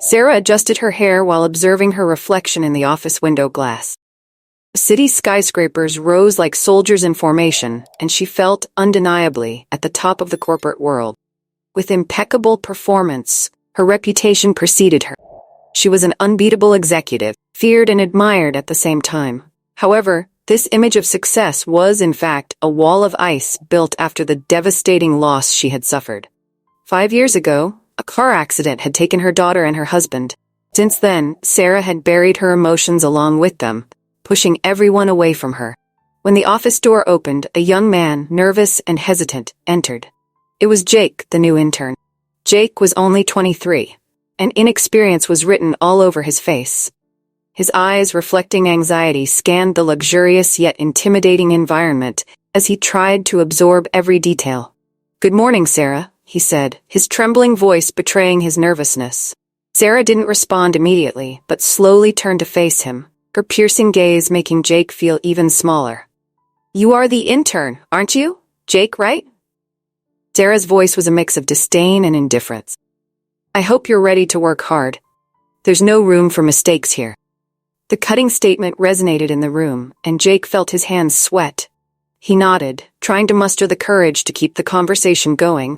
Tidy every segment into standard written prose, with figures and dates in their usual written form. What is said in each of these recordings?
Sarah adjusted her hair while observing her reflection in the office window glass. City skyscrapers rose like soldiers in formation, and she felt, undeniably, at the top of the corporate world. With impeccable performance, her reputation preceded her. She was an unbeatable executive, feared and admired at the same time. However, this image of success was, in fact, a wall of ice built after the devastating loss she had suffered. 5 years ago, a car accident had taken her daughter and her husband. Since then, Sarah had buried her emotions along with them, pushing everyone away from her. When the office door opened, a young man, nervous and hesitant, entered. It was Jake, the new intern. Jake was only 23, and inexperience was written all over his face. His eyes, reflecting anxiety, scanned the luxurious yet intimidating environment as he tried to absorb every detail. "Good morning, Sarah," he said, his trembling voice betraying his nervousness. Sarah didn't respond immediately, but slowly turned to face him, her piercing gaze making Jake feel even smaller. "You are the intern, aren't you? Jake, right?" Sarah's voice was a mix of disdain and indifference. "I hope you're ready to work hard. There's no room for mistakes here." The cutting statement resonated in the room, and Jake felt his hands sweat. He nodded, trying to muster the courage to keep the conversation going,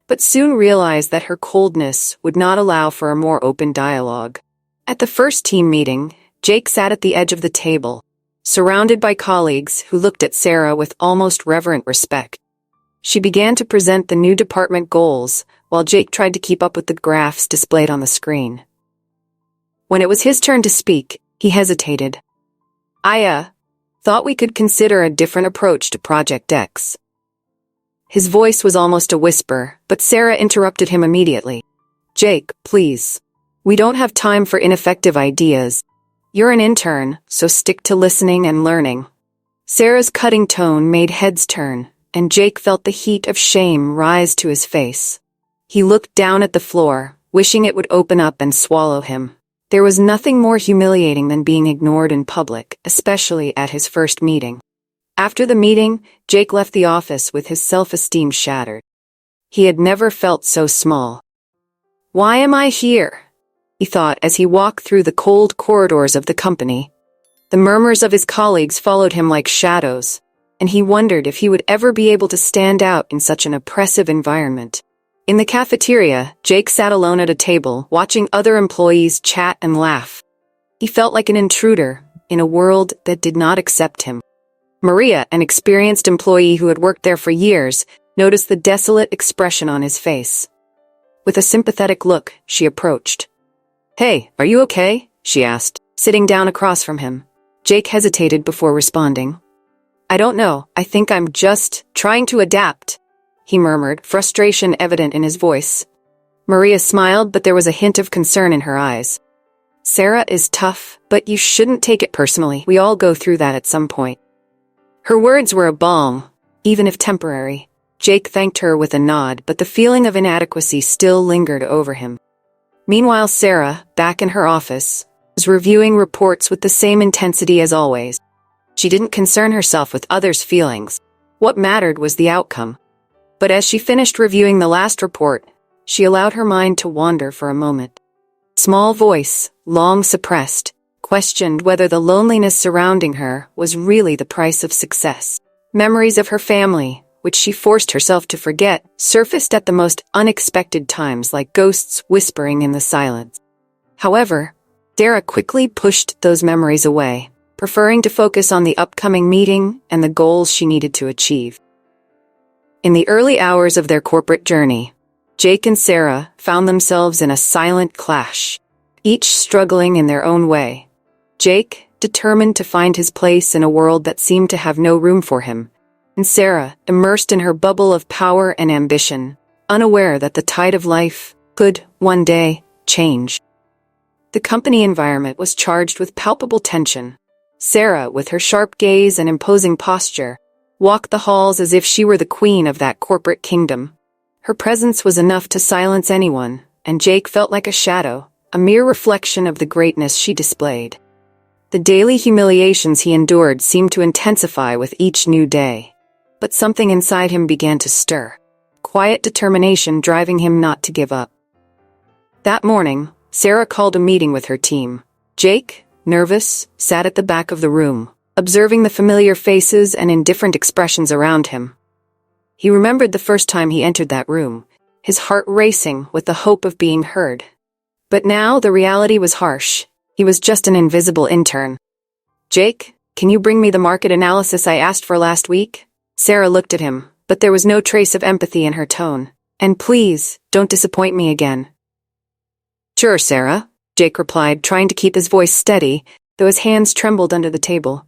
but soon realized that her coldness would not allow for a more open dialogue. At the first team meeting, Jake sat at the edge of the table, surrounded by colleagues who looked at Sarah with almost reverent respect. She began to present the new department goals, while Jake tried to keep up with the graphs displayed on the screen. When it was his turn to speak, he hesitated. I thought we could consider a different approach to Project X." His voice was almost a whisper, but Sarah interrupted him immediately. "Jake, please. We don't have time for ineffective ideas. You're an intern, so stick to listening and learning." Sarah's cutting tone made heads turn, and Jake felt the heat of shame rise to his face. He looked down at the floor, wishing it would open up and swallow him. There was nothing more humiliating than being ignored in public, especially at his first meeting. After the meeting, Jake left the office with his self-esteem shattered. He had never felt so small. "Why am I here?" he thought as he walked through the cold corridors of the company. The murmurs of his colleagues followed him like shadows, and he wondered if he would ever be able to stand out in such an oppressive environment. In the cafeteria, Jake sat alone at a table, watching other employees chat and laugh. He felt like an intruder in a world that did not accept him. Maria, an experienced employee who had worked there for years, noticed the desolate expression on his face. With a sympathetic look, she approached. "Hey, are you okay?" she asked, sitting down across from him. Jake hesitated before responding. "I don't know, I think I'm just trying to adapt," he murmured, frustration evident in his voice. Maria smiled, but there was a hint of concern in her eyes. "Sarah is tough, but you shouldn't take it personally. We all go through that at some point." Her words were a balm, even if temporary. Jake thanked her with a nod, but the feeling of inadequacy still lingered over him. Meanwhile, Sarah, back in her office, was reviewing reports with the same intensity as always. She didn't concern herself with others' feelings. What mattered was the outcome. But as she finished reviewing the last report, she allowed her mind to wander for a moment. Small voice, long suppressed, questioned whether the loneliness surrounding her was really the price of success. Memories of her family, which she forced herself to forget, surfaced at the most unexpected times like ghosts whispering in the silence. However, Sarah quickly pushed those memories away, preferring to focus on the upcoming meeting and the goals she needed to achieve. In the early hours of their corporate journey, Jake and Sarah found themselves in a silent clash, each struggling in their own way. Jake, determined to find his place in a world that seemed to have no room for him, and Sarah, immersed in her bubble of power and ambition, unaware that the tide of life could, one day, change. The company environment was charged with palpable tension. Sarah, with her sharp gaze and imposing posture, walked the halls as if she were the queen of that corporate kingdom. Her presence was enough to silence anyone, and Jake felt like a shadow, a mere reflection of the greatness she displayed. The daily humiliations he endured seemed to intensify with each new day. But something inside him began to stir, quiet determination driving him not to give up. That morning, Sarah called a meeting with her team. Jake, nervous, sat at the back of the room, observing the familiar faces and indifferent expressions around him. He remembered the first time he entered that room, his heart racing with the hope of being heard. But now the reality was harsh. He was just an invisible intern. "Jake, can you bring me the market analysis I asked for last week?" Sarah looked at him, but there was no trace of empathy in her tone. "And please, don't disappoint me again." "Sure, Sarah," Jake replied, trying to keep his voice steady, though his hands trembled under the table.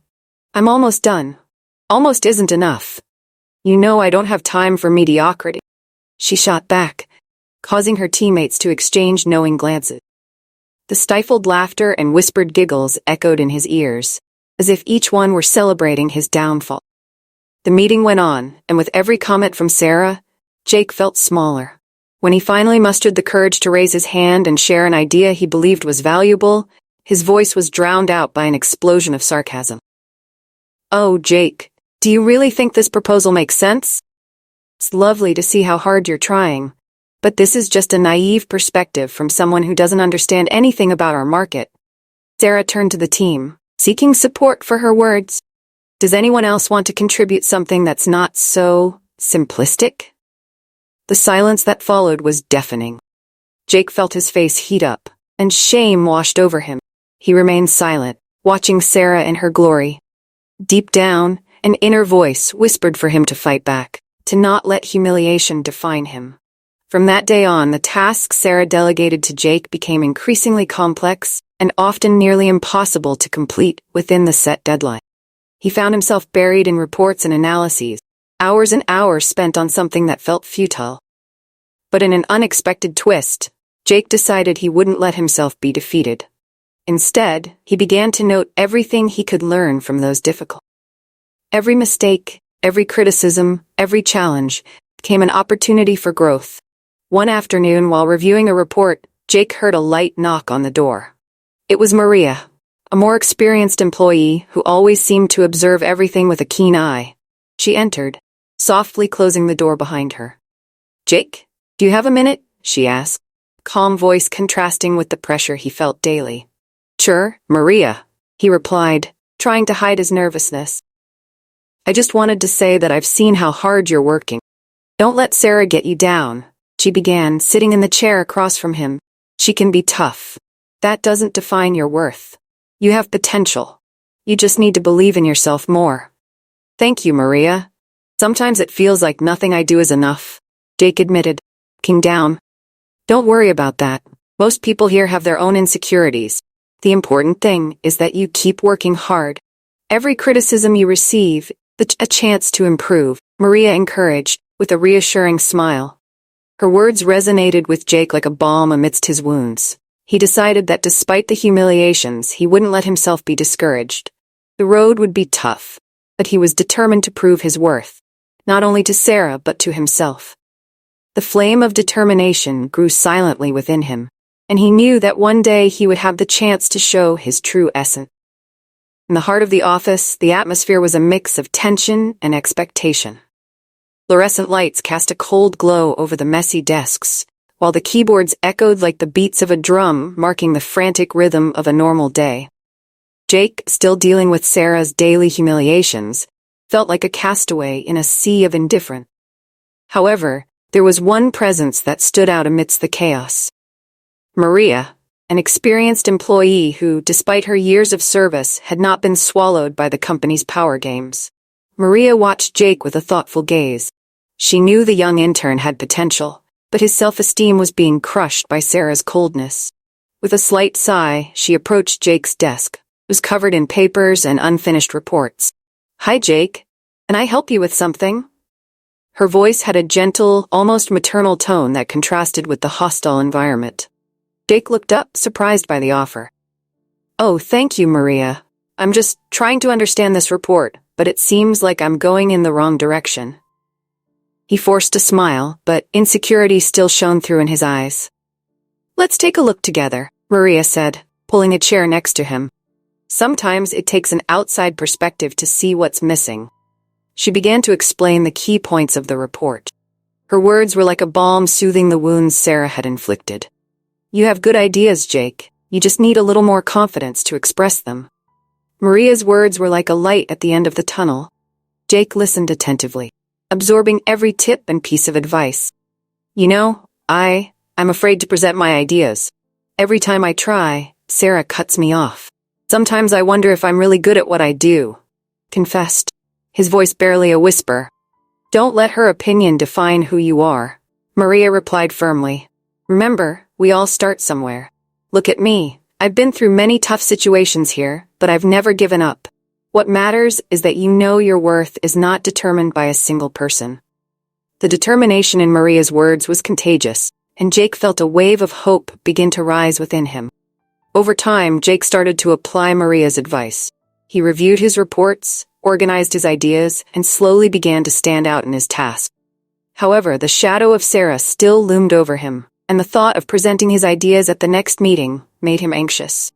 "I'm almost done." "Almost isn't enough. You know I don't have time for mediocrity," she shot back, causing her teammates to exchange knowing glances. The stifled laughter and whispered giggles echoed in his ears, as if each one were celebrating his downfall. The meeting went on, and with every comment from Sarah, Jake felt smaller. When he finally mustered the courage to raise his hand and share an idea he believed was valuable, his voice was drowned out by an explosion of sarcasm. "Oh, Jake, do you really think this proposal makes sense? It's lovely to see how hard you're trying, but this is just a naive perspective from someone who doesn't understand anything about our market." Sarah turned to the team, seeking support for her words. "Does anyone else want to contribute something that's not so simplistic?" The silence that followed was deafening. Jake felt his face heat up, and shame washed over him. He remained silent, watching Sarah in her glory. Deep down, an inner voice whispered for him to fight back, to not let humiliation define him. From that day on, the tasks Sarah delegated to Jake became increasingly complex and often nearly impossible to complete within the set deadline. He found himself buried in reports and analyses, hours and hours spent on something that felt futile. But in an unexpected twist, Jake decided he wouldn't let himself be defeated. Instead, he began to note everything he could learn from those difficult. Every mistake, every criticism, every challenge became an opportunity for growth. One afternoon, while reviewing a report, Jake heard a light knock on the door. It was Maria, a more experienced employee who always seemed to observe everything with a keen eye. She entered, softly closing the door behind her. "Jake, do you have a minute?" she asked, calm voice contrasting with the pressure he felt daily. "Sure, Maria," he replied, trying to hide his nervousness. "I just wanted to say that I've seen how hard you're working. Don't let Sarah get you down," she began, sitting in the chair across from him. "She can be tough. That doesn't define your worth. You have potential. You just need to believe in yourself more." "Thank you, Maria. Sometimes it feels like nothing I do is enough," Jake admitted, looking down. "Don't worry about that. Most people here have their own insecurities. The important thing is that you keep working hard. Every criticism you receive, a chance to improve," Maria encouraged, with a reassuring smile. Her words resonated with Jake like a balm amidst his wounds. He decided that despite the humiliations, he wouldn't let himself be discouraged. The road would be tough, but he was determined to prove his worth, not only to Sarah but to himself. The flame of determination grew silently within him, and he knew that one day he would have the chance to show his true essence. In the heart of the office, the atmosphere was a mix of tension and expectation. Fluorescent lights cast a cold glow over the messy desks, while the keyboards echoed like the beats of a drum, marking the frantic rhythm of a normal day. Jake, still dealing with Sarah's daily humiliations, felt like a castaway in a sea of indifference. However, there was one presence that stood out amidst the chaos. Maria, an experienced employee who, despite her years of service, had not been swallowed by the company's power games. Maria watched Jake with a thoughtful gaze. She knew the young intern had potential, but his self-esteem was being crushed by Sarah's coldness. With a slight sigh, she approached Jake's desk. It was covered in papers and unfinished reports. "Hi, Jake. Can I help you with something?" Her voice had a gentle, almost maternal tone that contrasted with the hostile environment. Jake looked up, surprised by the offer. "Oh, thank you, Maria. I'm just trying to understand this report, but it seems like I'm going in the wrong direction." He forced a smile, but insecurity still shone through in his eyes. "Let's take a look together," Maria said, pulling a chair next to him. "Sometimes it takes an outside perspective to see what's missing." She began to explain the key points of the report. Her words were like a balm soothing the wounds Sarah had inflicted. You have good ideas, Jake. You just need a little more confidence to express them. Maria's words were like a light at the end of the tunnel. Jake listened attentively, absorbing every tip and piece of advice. You know, I'm afraid to present my ideas. Every time I try, Sarah cuts me off. Sometimes I wonder if I'm really good at what I do, confessed, his voice barely a whisper. Don't let her opinion define who you are, Maria replied firmly. Remember, we all start somewhere. Look at me. I've been through many tough situations here, but I've never given up. What matters is that you know your worth is not determined by a single person. The determination in Maria's words was contagious, and Jake felt a wave of hope begin to rise within him. Over time, Jake started to apply Maria's advice. He reviewed his reports, organized his ideas, and slowly began to stand out in his task. However, the shadow of Sarah still loomed over him, and the thought of presenting his ideas at the next meeting made him anxious.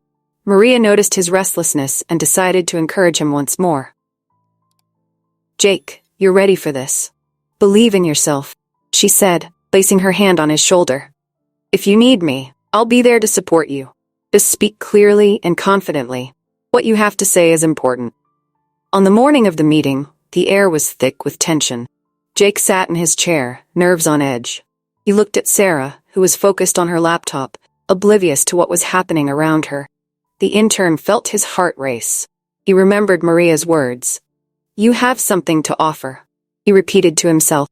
Maria noticed his restlessness and decided to encourage him once more. Jake, you're ready for this. Believe in yourself, she said, placing her hand on his shoulder. If you need me, I'll be there to support you. Just speak clearly and confidently. What you have to say is important. On the morning of the meeting, the air was thick with tension. Jake sat in his chair, nerves on edge. He looked at Sarah, who was focused on her laptop, oblivious to what was happening around her. The intern felt his heart race. He remembered Maria's words. You have something to offer, he repeated to himself.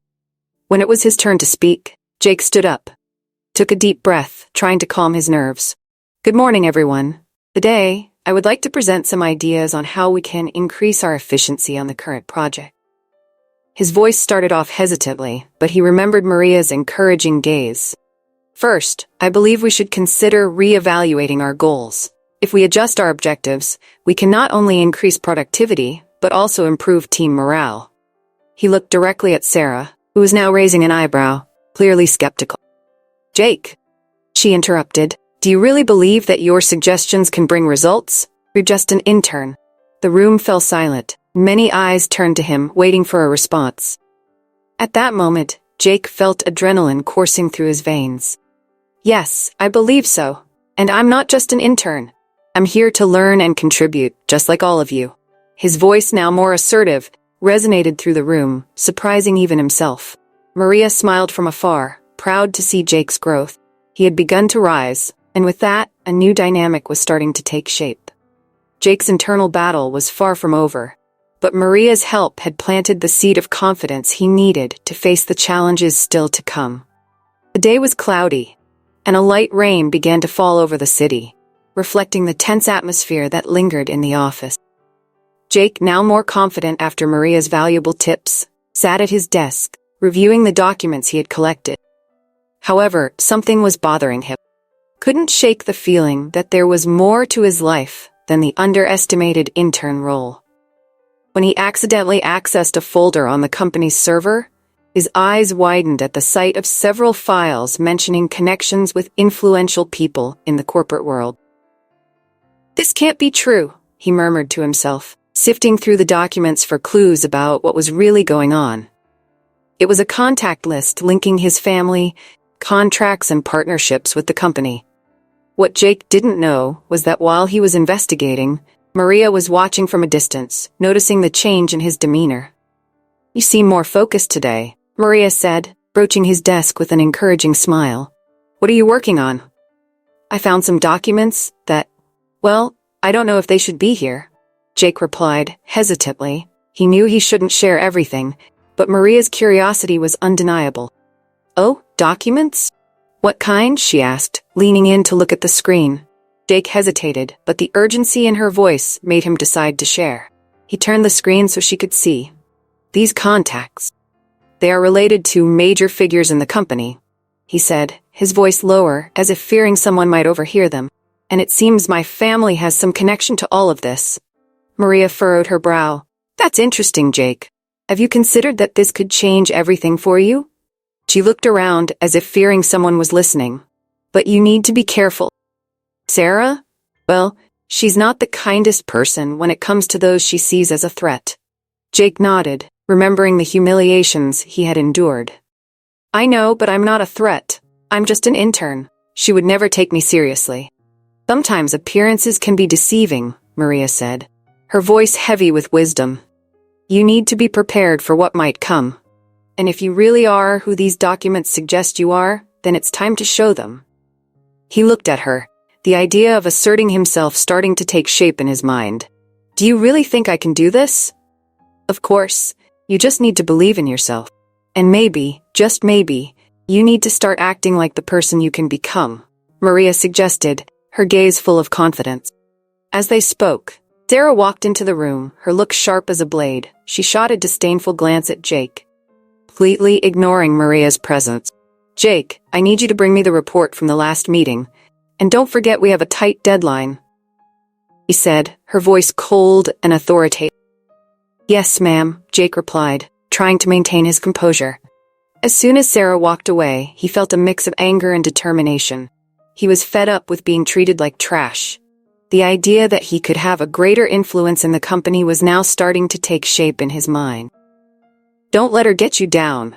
When it was his turn to speak, Jake stood up, took a deep breath, trying to calm his nerves. Good morning, everyone. Today, I would like to present some ideas on how we can increase our efficiency on the current project. His voice started off hesitantly, but he remembered Maria's encouraging gaze. First, I believe we should consider re-evaluating our goals. If we adjust our objectives, we can not only increase productivity, but also improve team morale. He looked directly at Sarah, who was now raising an eyebrow, clearly skeptical. Jake, she interrupted, do you really believe that your suggestions can bring results? You're just an intern. The room fell silent. Many eyes turned to him, waiting for a response. At that moment, Jake felt adrenaline coursing through his veins. Yes, I believe so. And I'm not just an intern. I'm here to learn and contribute, just like all of you. His voice, now more assertive, resonated through the room, surprising even himself. Maria smiled from afar, proud to see Jake's growth. He had begun to rise, and with that, a new dynamic was starting to take shape. Jake's internal battle was far from over, but Maria's help had planted the seed of confidence he needed to face the challenges still to come. The day was cloudy, and a light rain began to fall over the city, reflecting the tense atmosphere that lingered in the office. Jake, now more confident after Maria's valuable tips, sat at his desk, reviewing the documents he had collected. However, something was bothering him. Couldn't shake the feeling that there was more to his life than the underestimated intern role. When he accidentally accessed a folder on the company's server, his eyes widened at the sight of several files mentioning connections with influential people in the corporate world. This can't be true, he murmured to himself, sifting through the documents for clues about what was really going on. It was a contact list linking his family, contracts, and partnerships with the company. What Jake didn't know was that while he was investigating, Maria was watching from a distance, noticing the change in his demeanor. You seem more focused today, Maria said, broaching his desk with an encouraging smile. What are you working on? I found some documents that, well, I don't know if they should be here, Jake replied, hesitantly. He knew he shouldn't share everything, but Maria's curiosity was undeniable. Oh, documents? What kind? She asked, leaning in to look at the screen. Jake hesitated, but the urgency in her voice made him decide to share. He turned the screen so she could see. These contacts. They are related to major figures in the company, he said, his voice lower, as if fearing someone might overhear them. And it seems my family has some connection to all of this. Maria furrowed her brow. That's interesting, Jake. Have you considered that this could change everything for you? She looked around as if fearing someone was listening. But you need to be careful. Sarah? Well, she's not the kindest person when it comes to those she sees as a threat. Jake nodded, remembering the humiliations he had endured. I know, but I'm not a threat. I'm just an intern. She would never take me seriously. Sometimes appearances can be deceiving, Maria said, her voice heavy with wisdom. You need to be prepared for what might come. And if you really are who these documents suggest you are, then it's time to show them. He looked at her, the idea of asserting himself starting to take shape in his mind. Do you really think I can do this? Of course, you just need to believe in yourself. And maybe, just maybe, you need to start acting like the person you can become, Maria suggested, her gaze full of confidence. As they spoke, Sarah walked into the room, her look sharp as a blade. She shot a disdainful glance at Jake, completely ignoring Maria's presence. Jake, I need you to bring me the report from the last meeting. And don't forget we have a tight deadline, he said, her voice cold and authoritative. Yes, ma'am, Jake replied, trying to maintain his composure. As soon as Sarah walked away, he felt a mix of anger and determination. He was fed up with being treated like trash. The idea that he could have a greater influence in the company was now starting to take shape in his mind. Don't let her get you down,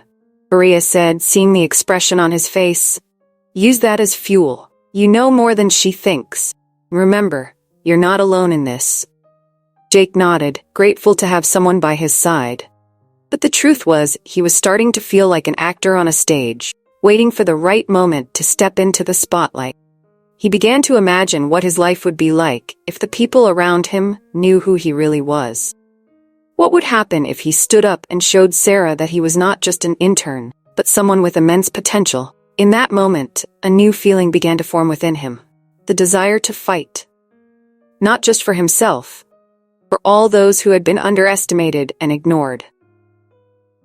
Maria said, seeing the expression on his face. Use that as fuel. You know more than she thinks. Remember, you're not alone in this. Jake nodded, grateful to have someone by his side. But the truth was, he was starting to feel like an actor on a stage, waiting for the right moment to step into the spotlight. He began to imagine what his life would be like if the people around him knew who he really was. What would happen if he stood up and showed Sarah that he was not just an intern, but someone with immense potential? In that moment, a new feeling began to form within him. The desire to fight. Not just for himself, for all those who had been underestimated and ignored.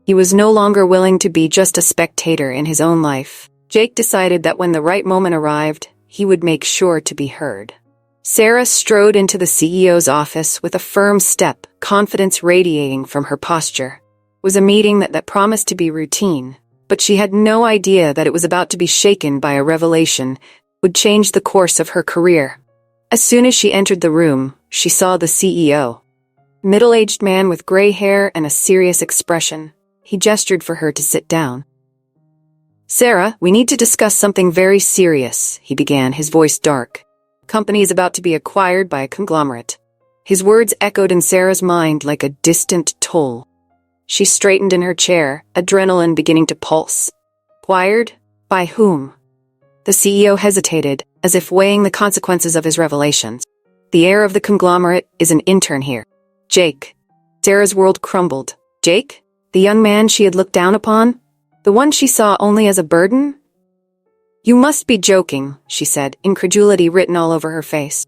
He was no longer willing to be just a spectator in his own life. Jake decided that when the right moment arrived, he would make sure to be heard. Sarah strode into the CEO's office with a firm step, confidence radiating from her posture. It was a meeting that promised to be routine, but she had no idea that it was about to be shaken by a revelation that would change the course of her career. As soon as she entered the room, she saw the CEO. Middle-aged man with gray hair and a serious expression. He gestured for her to sit down. Sarah, we need to discuss something very serious, he began, his voice dark. The company is about to be acquired by a conglomerate. His words echoed in Sarah's mind like a distant toll. She straightened in her chair, adrenaline beginning to pulse. Acquired? By whom? The CEO hesitated, as if weighing the consequences of his revelations. The heir of the conglomerate is an intern here. Jake. Sarah's world crumbled. Jake? The young man she had looked down upon? The one she saw only as a burden? You must be joking, she said, incredulity written all over her face.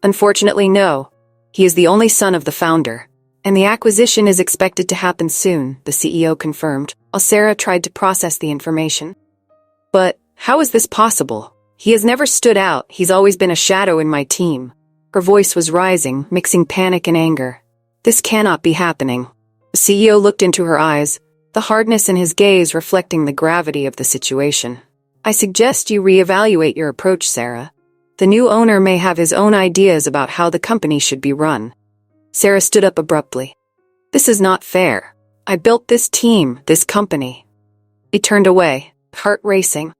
Unfortunately, no. He is the only son of the founder. And the acquisition is expected to happen soon, the CEO confirmed, while Sarah tried to process the information. But how is this possible? He has never stood out, he's always been a shadow in my team. Her voice was rising, mixing panic and anger. This cannot be happening. The CEO looked into her eyes, the hardness in his gaze reflecting the gravity of the situation. I suggest you reevaluate your approach, Sarah. The new owner may have his own ideas about how the company should be run. Sarah stood up abruptly. This is not fair. I built this team, this company. He turned away, heart racing.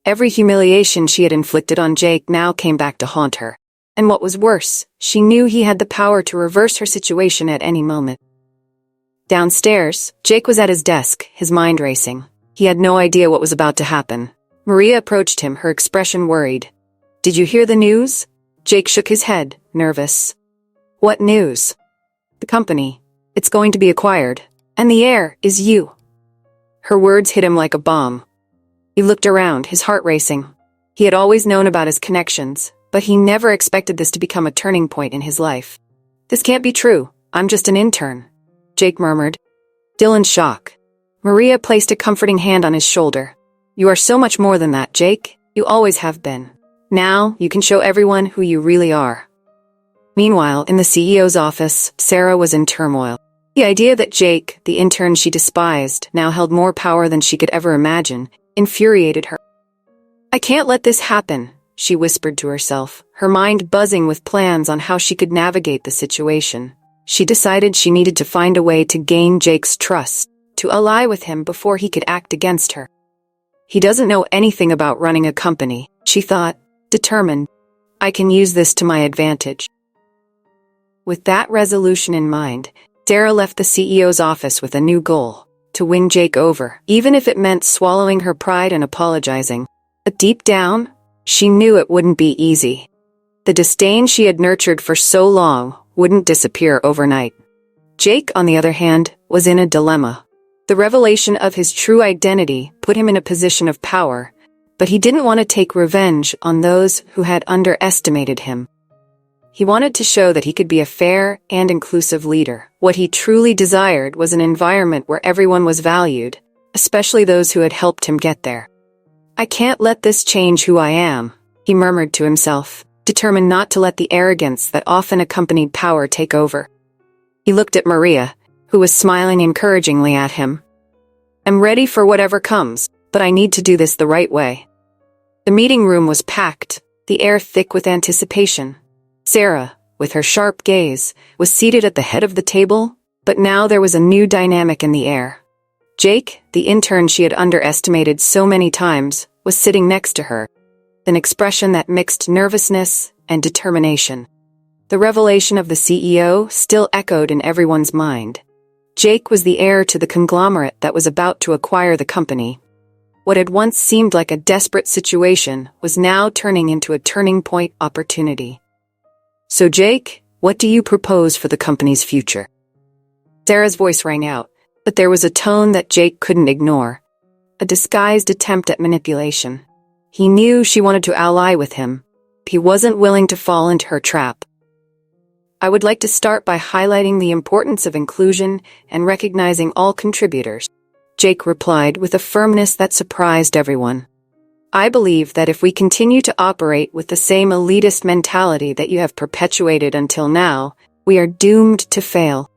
Every humiliation she had inflicted on Jake now came back to haunt her. And what was worse, she knew he had the power to reverse her situation at any moment. Downstairs, Jake was at his desk, his mind racing. He had no idea what was about to happen. Maria approached him, her expression worried. Did you hear the news? Jake shook his head, nervous. What news? The company. It's going to be acquired. And the heir is you. Her words hit him like a bomb. He looked around, his heart racing. He had always known about his connections, but he never expected this to become a turning point in his life. This can't be true. I'm just an intern, Jake murmured. Still in shock. Maria placed a comforting hand on his shoulder. You are so much more than that, Jake. You always have been. Now, you can show everyone who you really are. Meanwhile, in the CEO's office, Sarah was in turmoil. The idea that Jake, the intern she despised, now held more power than she could ever imagine, infuriated her. I can't let this happen, she whispered to herself, her mind buzzing with plans on how she could navigate the situation. She decided she needed to find a way to gain Jake's trust, to ally with him before he could act against her. He doesn't know anything about running a company, she thought, determined. I can use this to my advantage. With that resolution in mind, Sarah left the CEO's office with a new goal: to win Jake over, even if it meant swallowing her pride and apologizing. But deep down, she knew it wouldn't be easy. The disdain she had nurtured for so long wouldn't disappear overnight. Jake, on the other hand, was in a dilemma. The revelation of his true identity put him in a position of power, but he didn't want to take revenge on those who had underestimated him. He wanted to show that he could be a fair and inclusive leader. What he truly desired was an environment where everyone was valued, especially those who had helped him get there. I can't let this change who I am, he murmured to himself, determined not to let the arrogance that often accompanied power take over. He looked at Maria, who was smiling encouragingly at him. I'm ready for whatever comes, but I need to do this the right way. The meeting room was packed, the air thick with anticipation. Sarah, with her sharp gaze, was seated at the head of the table, but now there was a new dynamic in the air. Jake, the intern she had underestimated so many times, was sitting next to her, an expression that mixed nervousness and determination. The revelation of the CEO still echoed in everyone's mind. Jake was the heir to the conglomerate that was about to acquire the company. What had once seemed like a desperate situation was now turning into a turning point opportunity. So Jake, what do you propose for the company's future? Sarah's voice rang out, but there was a tone that Jake couldn't ignore. A disguised attempt at manipulation. He knew she wanted to ally with him. He wasn't willing to fall into her trap. I would like to start by highlighting the importance of inclusion and recognizing all contributors, Jake replied with a firmness that surprised everyone. I believe that if we continue to operate with the same elitist mentality that you have perpetuated until now, we are doomed to fail.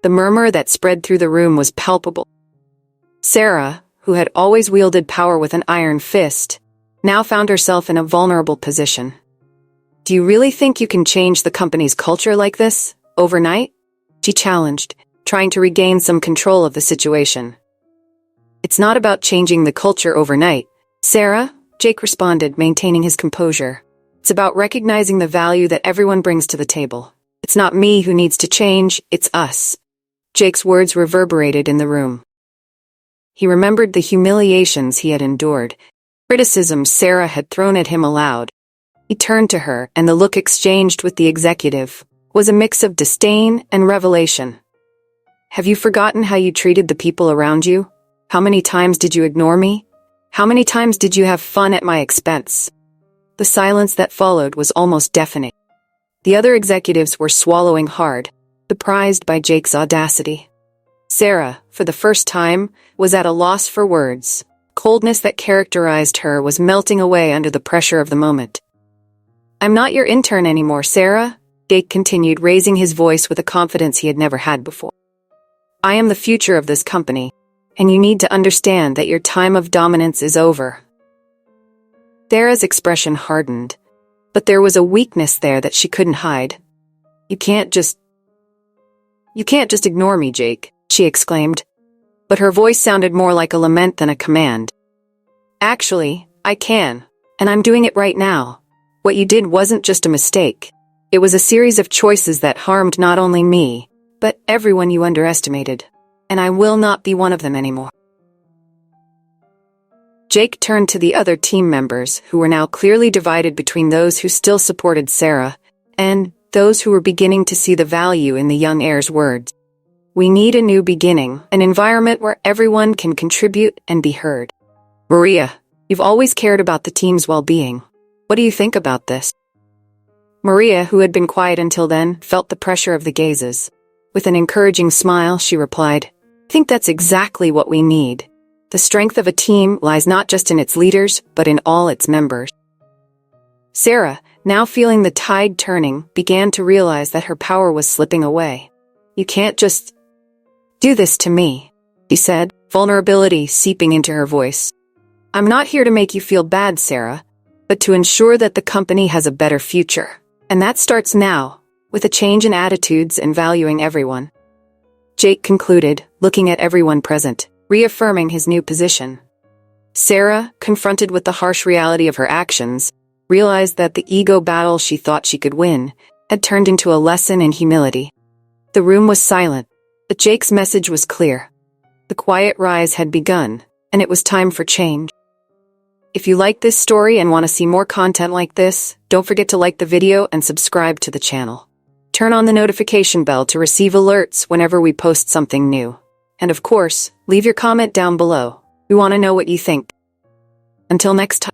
The murmur that spread through the room was palpable. Sarah, who had always wielded power with an iron fist, now found herself in a vulnerable position. Do you really think you can change the company's culture like this, overnight? She challenged, trying to regain some control of the situation. It's not about changing the culture overnight, Sarah, Jake responded, maintaining his composure. It's about recognizing the value that everyone brings to the table. It's not me who needs to change, it's us. Jake's words reverberated in the room. He remembered the humiliations he had endured, criticism Sarah had thrown at him aloud. He turned to her, and the look exchanged with the executive was a mix of disdain and revelation. Have you forgotten how you treated the people around you? How many times did you ignore me? How many times did you have fun at my expense? The silence that followed was almost deafening. The other executives were swallowing hard, surprised by Jake's audacity. Sarah, for the first time, was at a loss for words. Coldness that characterized her was melting away under the pressure of the moment. I'm not your intern anymore, Sarah, Jake continued, raising his voice with a confidence he had never had before. I am the future of this company, and you need to understand that your time of dominance is over. Sarah's expression hardened, but there was a weakness there that she couldn't hide. You can't just ignore me, Jake, she exclaimed, but her voice sounded more like a lament than a command. Actually, I can, and I'm doing it right now. What you did wasn't just a mistake. It was a series of choices that harmed not only me, but everyone you underestimated. And I will not be one of them anymore. Jake turned to the other team members, who were now clearly divided between those who still supported Sarah and those who were beginning to see the value in the young heir's words. We need a new beginning, an environment where everyone can contribute and be heard. Maria, you've always cared about the team's well-being. What do you think about this? Maria, who had been quiet until then, felt the pressure of the gazes. With an encouraging smile, she replied, I think that's exactly what we need. The strength of a team lies not just in its leaders, but in all its members. Sarah, now feeling the tide turning, began to realize that her power was slipping away. You can't just do this to me, she said, vulnerability seeping into her voice. I'm not here to make you feel bad, Sarah, but to ensure that the company has a better future. And that starts now, with a change in attitudes and valuing everyone. Jake concluded, looking at everyone present, reaffirming his new position. Sarah, confronted with the harsh reality of her actions, realized that the ego battle she thought she could win had turned into a lesson in humility. The room was silent, but Jake's message was clear. The quiet rise had begun, and it was time for change. If you like this story and want to see more content like this, don't forget to like the video and subscribe to the channel. Turn on the notification bell to receive alerts whenever we post something new. And of course, leave your comment down below. We want to know what you think. Until next time.